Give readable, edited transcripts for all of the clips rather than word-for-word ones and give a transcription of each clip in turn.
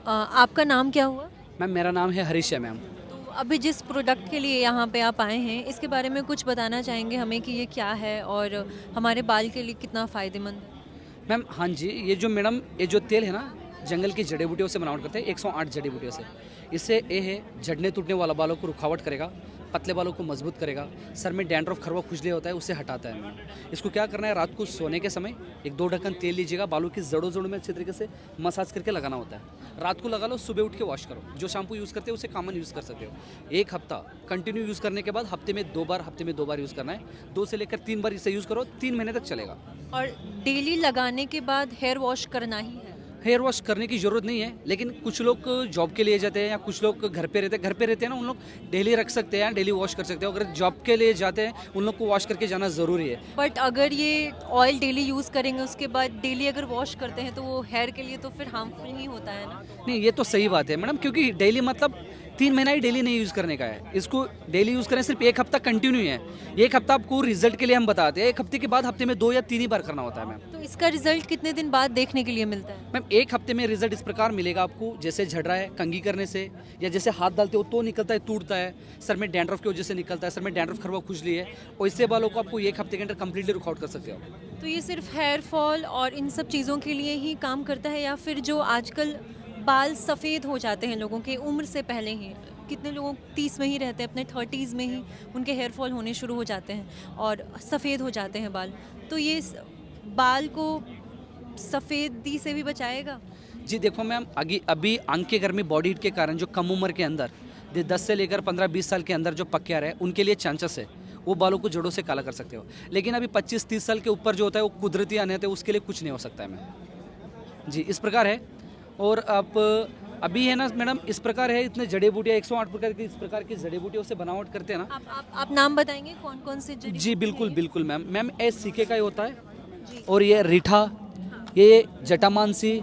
आपका नाम क्या हुआ? मैम मेरा नाम है हरीश है मैम। तो अभी जिस प्रोडक्ट के लिए यहाँ पे आप आए हैं, इसके बारे में कुछ बताना चाहेंगे हमें कि ये क्या है और हमारे बाल के लिए कितना फ़ायदेमंद है? मैम हाँ जी, ये जो मैडम ये जो तेल है ना, जंगल की जड़ी बूटियों से बनावट करते हैं 108 जड़ी बूटियों से। इससे ये है झड़ने टूटने वाला बालों को रुकावट करेगा, पतले बालों को मजबूत करेगा, सर में डैंड्रफ खरवा खुजली होता है उसे हटाता है मैम। इसको क्या करना है, रात को सोने के समय 1-2 ढक्कन तेल लीजिएगा, बालों की जड़ों जड़ों में अच्छे तरीके से मसाज करके लगाना होता है। रात को लगा लो, सुबह उठ के वॉश करो। जो शैम्पू यूज़ करते हो उसे कॉमन यूज़ कर सकते हो। 1 हफ्ता कंटिन्यू यूज़ करने के बाद हफ्ते में 2 बार यूज़ करना है। 2 से लेकर 3 बार इसे यूज़ करो, 3 महीने तक चलेगा। और डेली लगाने के बाद हेयर वॉश करना ही है? हेयर वॉश करने की ज़रूरत नहीं है, लेकिन कुछ लोग जॉब के लिए जाते हैं या कुछ लोग घर पे रहते हैं ना, उन लोग डेली रख सकते हैं, डेली वॉश कर सकते हैं। अगर जॉब के लिए जाते हैं उन लोग को वॉश करके जाना ज़रूरी है। बट अगर ये ऑयल डेली यूज़ करेंगे, उसके बाद डेली अगर वॉश करते हैं, तो वो हेयर के लिए तो फिर हार्मफुल ही होता है ना? नहीं, ये तो सही बात है मैडम, क्योंकि डेली मतलब 3 महीना ही डेली नहीं यूज़ करने का है। इसको डेली यूज़ करें, सिर्फ 1 हफ्ता कंटिन्यू है। 1 हफ्ता आपको रिजल्ट के लिए हम बताते हैं। 1 हफ्ते के बाद हफ्ते में 2 या 3 ही बार करना होता है मैम। तो इसका रिजल्ट कितने दिन बाद देखने के लिए मिलता है? मैम 1 हफ्ते में रिजल्ट इस प्रकार मिलेगा आपको, जैसे झड़ रहा है कंघी करने से, या जैसे हाथ डालते हो तो निकलता है, टूटता है, सर में डैंड्रफ की वजह से निकलता है, सर में डैंड्रफ खरवा खुजली है, और इससे बालों को आपको 1 हफ्ते के अंदर कंप्लीटली रुकआउट कर सकते हो। तो ये सिर्फ हेयर फॉल और इन सब चीज़ों के लिए ही काम करता है, या फिर जो आजकल बाल सफ़ेद हो जाते हैं लोगों के उम्र से पहले ही, कितने लोग 30 में ही रहते हैं, अपने 30s में ही उनके हेयर फॉल होने शुरू हो जाते हैं और सफ़ेद हो जाते हैं बाल, तो ये बाल को सफ़ेदी से भी बचाएगा? जी देखो मैम, अभी आंख की गर्मी बॉडी हीट के कारण जो कम उम्र के अंदर 10 से लेकर 15-20 साल के अंदर जो पक्के आ रहे हैं, उनके लिए चांसेस है वो बालों को जड़ों से काला कर सकते हो। लेकिन अभी 25-30 साल के ऊपर जो होता है वो कुदरती आने होते हैं, उसके लिए कुछ नहीं हो सकता है मैम। जी इस प्रकार है। और आप अभी है ना मैडम, इस प्रकार है, इतने जड़ी बूटियाँ 108 प्रकार की इस प्रकार की जड़ी बूटियों से बनावट करते हैं ना। आप नाम बताएंगे कौन कौन से जड़ी जी बूटी बिल्कुल हैं बिल्कुल मैम। मैम ए सीके का ही होता है, ये? जी। और ये रीठा, ये जटामानसी,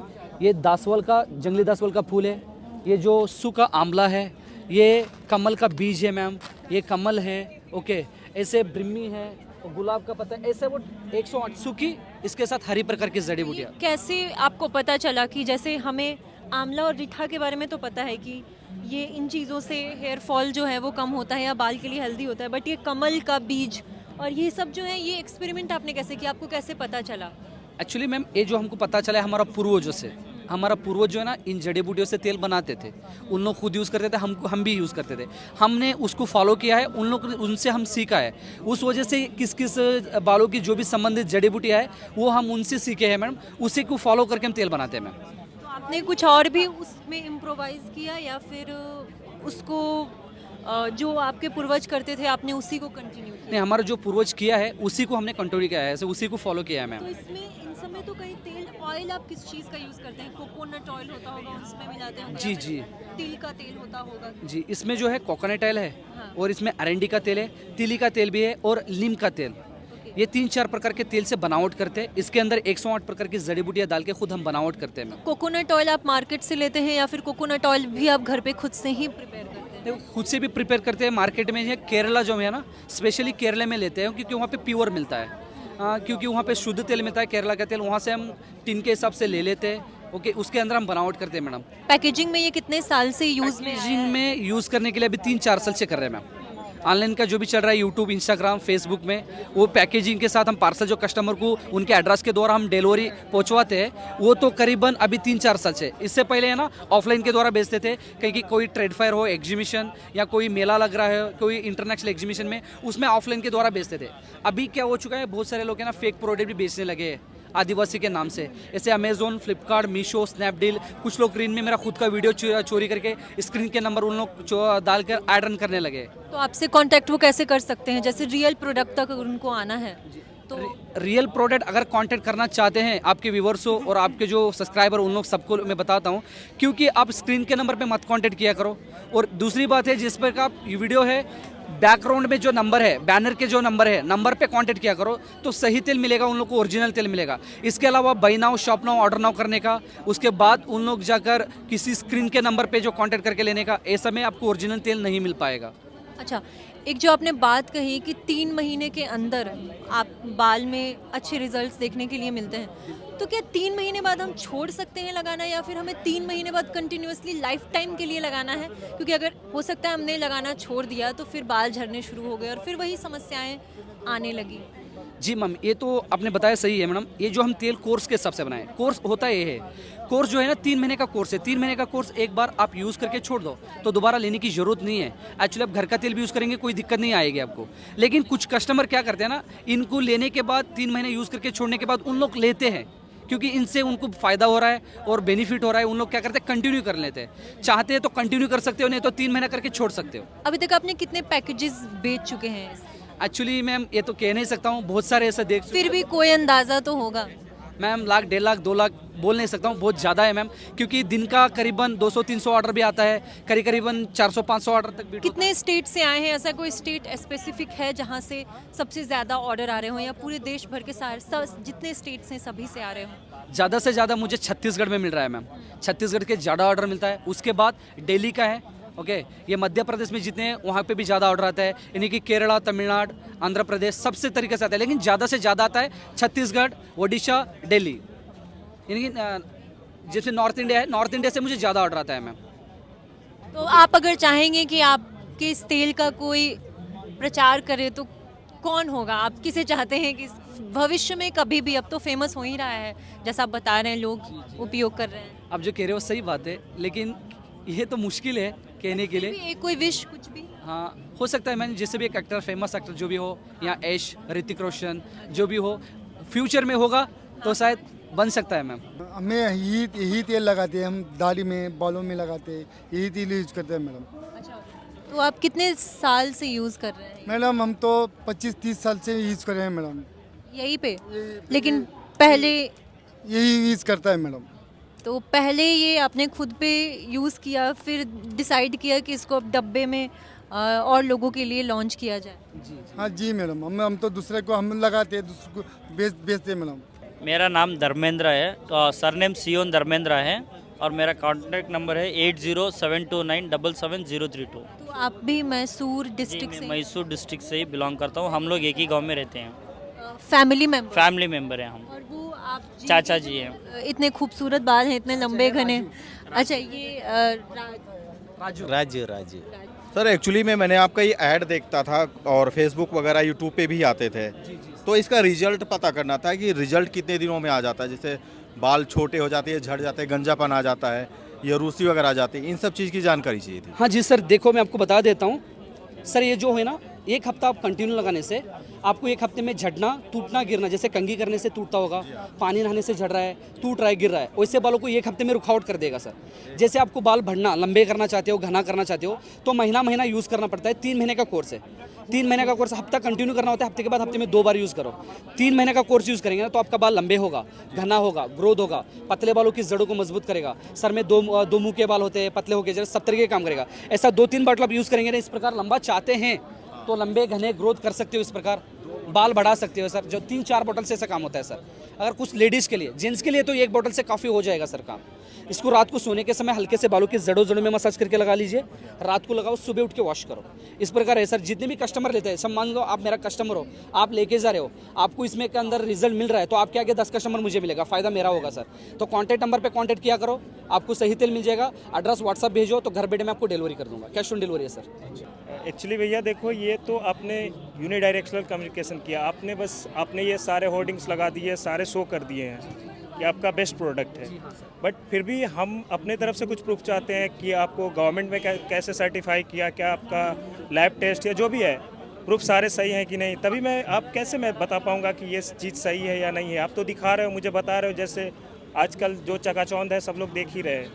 ये दासवल का, जंगली दासवल का फूल है, ये जो सूखा आंवला है, ये कमल का बीज है मैम, ये कमल है। ओके, ऐसे ब्रिम्मी है और गुलाब का पत्ता, ऐसे वो 108 सूखी, इसके साथ हरी प्रकार की जड़ी बूटियाँ। कैसे आपको पता चला कि जैसे हमें आंवला और रीठा के बारे में तो पता है कि ये इन चीज़ों से हेयर फॉल जो है वो कम होता है या बाल के लिए हेल्दी होता है, बट ये कमल का बीज और ये सब जो है, ये एक्सपेरिमेंट आपने कैसे किया, आपको कैसे पता चला? एक्चुअली मैम ये जो हमको पता चला है हमारा पूर्वजों से, हमारा पूर्वज जो है ना इन जड़ी बूटियों से तेल बनाते थे। उन लोग खुद यूज़ करते थे, हम भी यूज़ करते थे। हमने उसको फॉलो किया है, उन लोग उनसे हम सीखा है। उस वजह से किस किस बालों की जो भी संबंधित जड़ी बूटियाँ है वो हम उनसे सीखे हैं मैडम, उसी को फॉलो करके हम तेल बनाते हैं मैम। तो आपने कुछ और भी उसमें इम्प्रोवाइज़ किया या फिर उसको जो आपके पूर्वज करते थे आपने उसी को कंटिन्यू नहीं, किया? हमारा जो पूर्वज किया है उसी को हमने कंटिन्यू किया है, ऐसे उसी को फॉलो किया है मैम। तो इसमें इन सब में तो कई तेल, ऑयल आप किस चीज़ का यूज़ करते हैं? कोकोनट ऑयल होता होगा, उसमें मिलाते होंगे, जी या फिर जी तिल का तेल होता होगा? जी, इसमें जो है कोकोनट ऑयल है, हाँ। और इसमें अरंडी का तेल है, तिली का तेल भी है, और नीम का तेल। ओके। ये 3-4 प्रकार के तेल से बनावट करते हैं। इसके अंदर 108 प्रकार की जड़ी बूटियाँ डाल के खुद हम बनावट करते हैं मैम। कोकोनट ऑयल आप मार्केट से लेते हैं या फिर कोकोनट ऑयल भी आप घर पे खुद से ही प्रिपेयर करते हैं? देखो, खुद से भी प्रिपेयर करते हैं, मार्केट में है केरला जो है ना, स्पेशली केरला में लेते हैं क्योंकि वहाँ पे प्योर मिलता है। क्योंकि वहाँ पे शुद्ध तेल मिलता है, केरला का तेल, वहाँ से हम टिन के हिसाब से ले लेते हैं। ओके, उसके अंदर हम बनावट करते हैं मैडम। पैकेजिंग में ये कितने साल से यूज़ में आया पैकेजिंग है? में यूज़ करने के लिए अभी 3-4 साल से कर रहे हैं मैम। ऑनलाइन का जो भी चल रहा है, यूट्यूब, इंस्टाग्राम, फेसबुक में, वो पैकेजिंग के साथ हम पार्सल जो कस्टमर को उनके एड्रेस के द्वारा हम डिलीवरी पहुंचवाते हैं, वो तो करीबन अभी 3-4 साल से। इससे पहले है ना ऑफलाइन के द्वारा बेचते थे, कहीं कोई ट्रेड फायर हो, एग्जीबिशन या कोई मेला लग रहा है, कोई इंटरनेशनल एग्जीबिशन में, उसमें ऑफलाइन के द्वारा बेचते थे। अभी क्या हो चुका है, बहुत सारे लोग है ना फेक प्रोडक्ट भी बेचने लगे हैं आदिवासी के नाम से, जैसे अमेजोन, फ्लिपकार्ट, मीशो, स्नैपडील। कुछ लोग स्क्रीन में मेरा खुद का वीडियो चोरी करके स्क्रीन के नंबर उन लोग डालकर ऐड रन करने लगे। तो आपसे कांटेक्ट वो कैसे कर सकते हैं, जैसे रियल प्रोडक्ट तक अगर उनको आना है तो? रियल प्रोडक्ट अगर कांटेक्ट करना चाहते हैं, आपके व्यूवर्स हो और आपके जो सब्सक्राइबर, उन लोग सबको मैं बताता हूं, क्योंकि आप स्क्रीन के नंबर पे मत कांटेक्ट किया करो। और दूसरी बात है, जिस पर का वीडियो है, बैकग्राउंड में जो नंबर है, बैनर के जो नंबर है, नंबर पे कांटेक्ट किया करो, तो सही तेल मिलेगा, उन लोग को ओरिजिनल तेल मिलेगा। इसके अलावा by now, shop now, order now करने का, उसके बाद उन लोग जाकर किसी स्क्रीन के नंबर पे जो कांटेक्ट करके लेने का, ऐसा में आपको ओरिजिनल तेल नहीं मिल पाएगा। अच्छा, एक जो आपने बात कही कि 3 महीने के अंदर आप बाल में अच्छे रिजल्ट्स देखने के लिए मिलते हैं, तो क्या 3 महीने बाद हम छोड़ सकते हैं लगाना या फिर हमें 3 महीने बाद कंटिन्यूअसली लाइफ टाइम के लिए लगाना है? क्योंकि अगर हो सकता है हमने लगाना छोड़ दिया तो फिर बाल झड़ने शुरू हो गए और फिर वही समस्याएँ आने लगी। जी मैम, ये तो आपने बताया सही है मैडम। ये जो हम तेल कोर्स के हिसाब से बनाए, कोर्स होता ये है, कोर्स जो है ना 3 महीने का कोर्स है। 3 महीने का कोर्स एक बार आप यूज़ करके छोड़ दो तो दोबारा लेने की ज़रूरत नहीं है। एक्चुअली आप घर का तेल भी यूज़ करेंगे कोई दिक्कत नहीं आएगी आपको। लेकिन कुछ कस्टमर क्या करते हैं ना, इनको लेने के बाद 3 महीने यूज़ करके छोड़ने के बाद उन लोग लेते हैं क्योंकि इनसे उनको फ़ायदा हो रहा है और बेनिफिट हो रहा है। उन लोग क्या करते हैं, कंटिन्यू कर लेते हैं। चाहते हैं तो कंटिन्यू कर सकते हो, नहीं तो 3 महीना करके छोड़ सकते हो। अभी तक आपने कितने पैकेजेस बेच चुके हैं? एक्चुअली मैम ये तो कह नहीं सकता हूँ, बहुत सारे ऐसे देख फिर भी कोई अंदाज़ा तो होगा। मैम, लाख 1.5 लाख 2 लाख बोल नहीं सकता हूँ, बहुत ज़्यादा है मैम। क्योंकि दिन का करीबन 200-300 ऑर्डर भी आता है, करीबन 400-500 ऑर्डर तक भी। कितने स्टेट से आए हैं? ऐसा कोई स्टेट स्पेसिफिक है जहाँ से सबसे ज़्यादा ऑर्डर आ रहे हों या पूरे देश भर के सारे जितने स्टेट्स हैं सभी से आ रहे हों? ज़्यादा से ज़्यादा मुझे छत्तीसगढ़ में मिल रहा है मैम। छत्तीसगढ़ के ज़्यादा ऑर्डर मिलता है। उसके बाद दिल्ली का है, ओके। ये मध्य प्रदेश में जितने हैं वहाँ पे भी ज़्यादा ऑर्डर आता है। यानी कि केरला, तमिलनाडु, आंध्र प्रदेश सबसे तरीके से आता है। लेकिन ज़्यादा से ज़्यादा आता है छत्तीसगढ़, ओडिशा, दिल्ली। यानी कि जैसे नॉर्थ इंडिया है, नॉर्थ इंडिया से मुझे ज़्यादा ऑर्डर आता है मैम। तो आप अगर चाहेंगे कि आपके इस तेल का कोई प्रचार करे तो कौन होगा? आप किसे चाहते हैं कि भविष्य में कभी भी, अब तो फेमस हो ही रहा है जैसा आप बता रहे हैं, लोग उपयोग कर रहे हैं। आप जो कह रहे हो सही बात है, लेकिन ये तो मुश्किल है कहने के फिर लिए। भी एक कोई विश कुछ भी? हाँ, हो सकता है मैंने जैसे भी एक एक्टर, फेमस एक्टर जो भी हो, या ऐश, ऋतिक रोशन जो भी हो, फ्यूचर में होगा तो शायद बन सकता है मैम। हमें यही तेल लगाते हैं, हम दाढ़ी में, बालों में लगाते हैं, यही तेल यूज करते हैं मैडम। अच्छा, तो आप कितने साल से यूज़ कर रहे हैं मैडम हम तो 25-30 साल से यूज कर रहे हैं मैडम। यहीं पे? लेकिन पहले, यही यूज करता है मैडम। तो पहले ये आपने खुद पे यूज़ किया, फिर डिसाइड किया कि इसको अब डब्बे में और लोगों के लिए लॉन्च किया जाए? हाँ जी मैडम, हम तो दूसरे को हम लगाते हैं, दूसरे को बेचते हैं मैडम। मेरा नाम धर्मेंद्र है, तो सरनेम सियोन धर्मेंद्र है और मेरा कॉन्टैक्ट नंबर है 8072977032। तो आप भी मैसूर डिस्ट्रिक्ट मैं से मैसूर डिस्ट्रिक्ट से ही बिलोंग करता हूँ। हम लोग एक ही गांव में रहते हैं, फैमिली मेंबर? फैमिली मेंबर हैं हम। और वो आप चाचा जी हैं। इतने खूबसूरत बाल हैं, इतने लंबे घने। अच्छा, ये राजू। राज्य सर, एक्चुअली मैंने आपका ये ऐड देखता था और फेसबुक वगैरह यूट्यूब पे भी आते थे। तो इसका रिजल्ट पता करना था कि रिजल्ट कितने दिनों में आ जाता है। जैसे बाल छोटे हो जाते हैं, झड़ जाते हैं, गंजापन आ जाता है या रूसी वगैरह आ जाती है, इन सब चीज़ की जानकारी चाहिए थी। हाँ जी सर, देखो मैं आपको बता देता हूँ सर। ये जो है ना, एक हफ्ता आप कंटिन्यू लगाने से आपको एक हफ्ते में झड़ना, टूटना, गिरना, जैसे कंघी करने से टूटता होगा, पानी नहाने से झड़ रहा है, टूट रहा है, गिर रहा है, वैसे बालों को एक हफ्ते में रुकावट कर देगा सर। जैसे आपको बाल बढ़ना, लंबे करना चाहते हो, घना करना चाहते हो, तो महीना यूज़ करना पड़ता है। 3 महीने का कोर्स है। 3 महीने का कोर्स हफ्ता कंटिन्यू करना होता है। हफ्ते के बाद हफ्ते में 2 बार यूज़ करो। 3 महीने का कोर्स यूज़ करेंगे ना तो आपका बाल लंबे होगा, घना होगा, ग्रोथ होगा, पतले बालों की जड़ों को मजबूत करेगा। सर में दो मुंह के बाल होते हैं, पतले होकर जैसे सब तरीके काम करेगा। ऐसा 2-3 बार आप यूज़ करेंगे ना, इस प्रकार लंबा चाहते हैं तो लंबे घने ग्रोथ कर सकते हो, इस प्रकार बाल बढ़ा सकते हो सर। जो 3-4 बोतल से ऐसा काम होता है सर। अगर कुछ लेडीज़ के लिए, जेंट्स के लिए तो 1 बोतल से काफ़ी हो जाएगा सर काम। इसको रात को सोने के समय हल्के से बालों की जड़ों में मसाज करके लगा लीजिए, रात को लगाओ, सुबह उठ के वॉश करो। इस प्रकार है सर। जितने भी कस्टमर लेते हैं, सब मान लो आप मेरा कस्टमर हो, आप लेके जा रहे हो, आपको इसमें के अंदर रिजल्ट मिल रहा है तो आपके आगे 10 कस्टमर मुझे मिलेगा, फ़ायदा मेरा होगा सर। तो कॉन्टैक्ट नंबर पर कॉन्टैक्ट किया करो, आपको सही तेल मिल जाएगा। एड्रेस व्हाट्सअप भेजो तो घर बैठे मैं आपको डिलीवरी कर दूँगा। कैश ऑन डिलीवरी है सर। एक्चुअली भैया देखो, ये तो आपने यूनिडायरेक्शनल कम्युनिकेशन किया। आपने ये सारे होर्डिंग्स लगा दिए, सारे शो कर दिए हैं कि आपका बेस्ट प्रोडक्ट है। बट फिर भी हम अपने तरफ से कुछ प्रूफ चाहते हैं कि आपको गवर्नमेंट में कैसे सर्टिफाई किया, क्या आपका लैब टेस्ट या जो भी है, प्रूफ सारे सही हैं कि नहीं। तभी मैं बता पाऊँगा कि ये चीज़ सही है या नहीं है। आप तो दिखा रहे हो, मुझे बता रहे हो, जैसे आजकल जो चकाचौंध है सब लोग देख ही रहे हैं।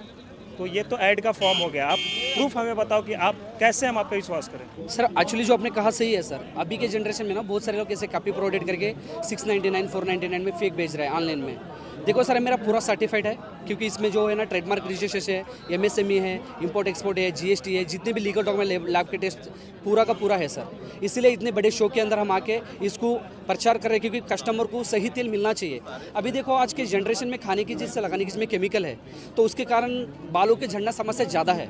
तो ये तो ऐड का फॉर्म हो गया। आप प्रूफ हमें बताओ कि आप कैसे हम आप पे विश्वास करें। सर एक्चुअली जो आपने कहा सही है सर। अभी के जनरेशन में ना बहुत सारे लोग ऐसे कॉपी प्रोडक्ट करके 699 499 में फेक बेच रहे हैं ऑनलाइन में। देखो सर, मेरा पूरा सर्टिफाइड है क्योंकि इसमें जो है ना ट्रेडमार्क रजिस्ट्रेशन है, MSME है, इंपोर्ट एक्सपोर्ट है, GST है, जितने भी लीगल डॉक्यूमेंट, लैब के टेस्ट पूरा का पूरा है सर। इसीलिए इतने बड़े शो के अंदर हम आके इसको प्रचार कर रहे हैं क्योंकि कस्टमर को सही तेल मिलना चाहिए। अभी देखो आज के जनरेशन में खाने की चीज़ से लगाने की, जिसमें केमिकल है, तो उसके कारण बालों के झड़ना समस्या ज़्यादा है।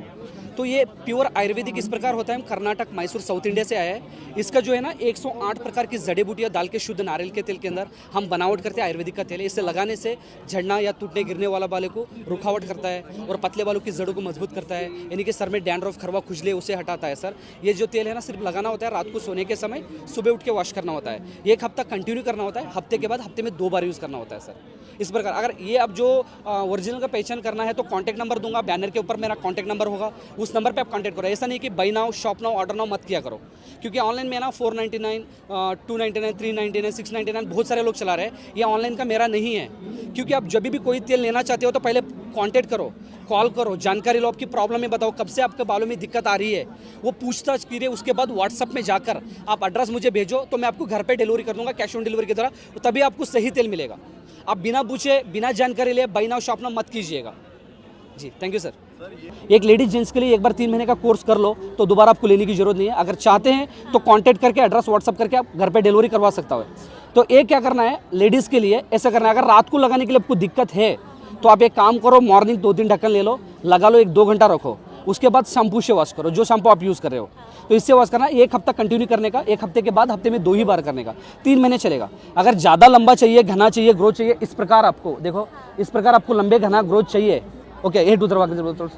तो ये प्योर आयुर्वेदिक इस प्रकार होता है, हम कर्नाटक मैसूर साउथ इंडिया से आया है। इसका जो है ना 108 प्रकार की जड़ी बूटियाँ डाल के शुद्ध नारियल के तेल के अंदर हम बनावट करते हैं, आयुर्वेदिक का तेल है। इसे लगाने से झड़ना या टूटने गिरने वाला बालों को रुकावट करता है और पतले बालों की जड़ों को मजबूत करता है, यानी कि सर में डैंड्रफ खरवा खुजले उसे हटाता है सर। ये जो तेल है ना सिर्फ लगाना होता है रात को सोने के समय, सुबह उठ के वॉश करना होता है। ये 1 हफ्ता कंटिन्यू करना होता है, हफ्ते के बाद हफ्ते में 2 बार यूज़ करना होता है सर। इस प्रकार अगर ये अब जो ओरिजिनल का पहचान करना है तो कॉन्टैक्ट नंबर दूंगा, बैनर के ऊपर मेरा कॉन्टैक्ट नंबर होगा, उस नंबर पे आप कॉन्टैक्ट करो। ऐसा नहीं कि by now shop now order now मत किया करो, क्योंकि ऑनलाइन में ना 499, 299, 399, 699 बहुत सारे लोग चला रहे हैं। ये ऑनलाइन का मेरा नहीं है, क्योंकि आप जब भी कोई तेल लेना चाहते हो तो पहले कॉन्टैक्ट करो, कॉल करो, जानकारी लो, आपकी प्रॉब्लम है बताओ, कब से आपके बालों में दिक्कत आ रही है वो पूछताछ कीजिए। उसके बाद व्हाट्सअप में जाकर आप एड्रेस मुझे भेजो तो मैं आपको घर पे डिलीवरी कर दूंगा कैश ऑन डिलीवरी की तरह, तो तभी आपको सही तेल मिलेगा। आप बिना पूछे बिना जानकारी लिए बाई नाउ शॉप नाउ मत कीजिएगा जी। Thank you sir. एक लेडीज जेंट्स के लिए एक बार 3 महीने का कोर्स कर लो तो दोबारा आपको लेने की जरूरत नहीं है। अगर चाहते हैं तो कांटेक्ट करके एड्रेस व्हाट्सअप करके आप घर पे डिलीवरी करवा सकता है। तो एक क्या करना है लेडीज़ के लिए, ऐसा करना है अगर रात को लगाने के लिए आपको दिक्कत है तो आप एक काम करो, मॉर्निंग 2-3 ढक्कन ले लो, लगा लो, 1-2 घंटा रखो, उसके बाद शैम्पू से वॉश करो, जो शैम्पू आप यूज़ कर रहे हो तो इससे वॉश करना। 1 हफ्ता कंटिन्यू करने का, 1 हफ्ते के बाद हफ्ते में 2 ही बार करने का, 3 महीने चलेगा। अगर ज़्यादा लंबा चाहिए, घना चाहिए, ग्रोथ चाहिए, इस प्रकार आपको देखो, इस प्रकार आपको लंबे घना ग्रोथ चाहिए। ओके, ये दरवा के जरूरत।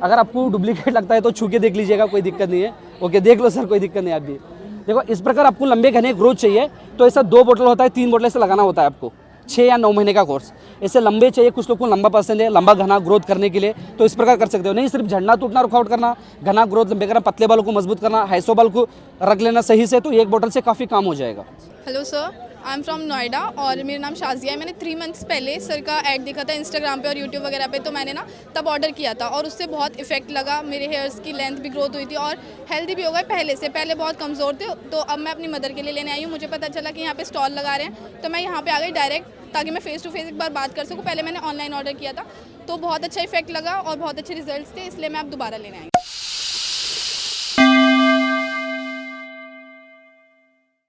अगर आपको डुप्लीकेट लगता है तो छू के देख लीजिएगा, कोई दिक्कत नहीं है। ओके, देख लो सर, कोई दिक्कत नहीं। आप भी देखो, इस प्रकार आपको लंबे घने ग्रोथ चाहिए तो ऐसा 2 बोतल होता है, 3 बोतल से लगाना होता है आपको। 6 या 9 महीने का कोर्स। ऐसे लंबे चाहिए, कुछ लोग को लंबा पसंद है, लंबा घना ग्रोथ करने के लिए, तो इस प्रकार कर सकते हो। नहीं सिर्फ झड़ना टूटना रुकावट करना, घना ग्रोथ लंबे करना, पतले बालों को मजबूत करना, हाइसो बाल को रख लेना सही से, तो 1 बोतल से काफ़ी काम हो जाएगा। Hello sir, I am from Noida और मेरा नाम शाजिया है। मैंने 3 मंथ्स पहले सर का ऐड देखा था इंस्टाग्राम पे और यूट्यूब वगैरह पे, तो मैंने ना तब ऑर्डर किया था और उससे बहुत इफेक्ट लगा। मेरे हेयर्स की लेंथ भी ग्रोथ हुई थी और हेल्दी भी हो गए पहले से। पहले बहुत कमज़ोर थे, तो अब मैं अपनी मदर के लिए लेने आई हूँ। मुझे पता चला कि यहाँ पे स्टॉल लगा रहे हैं, तो मैं यहाँ पे आ गई डायरेक्ट, ताकि मैं फेस टू फेस एक बार बात कर सकूँ। पहले मैंने ऑनलाइन ऑर्डर किया था तो बहुत अच्छा इफेक्ट लगा और बहुत अच्छे रिजल्ट्स थे, इसलिए मैं अब दोबारा लेने आई।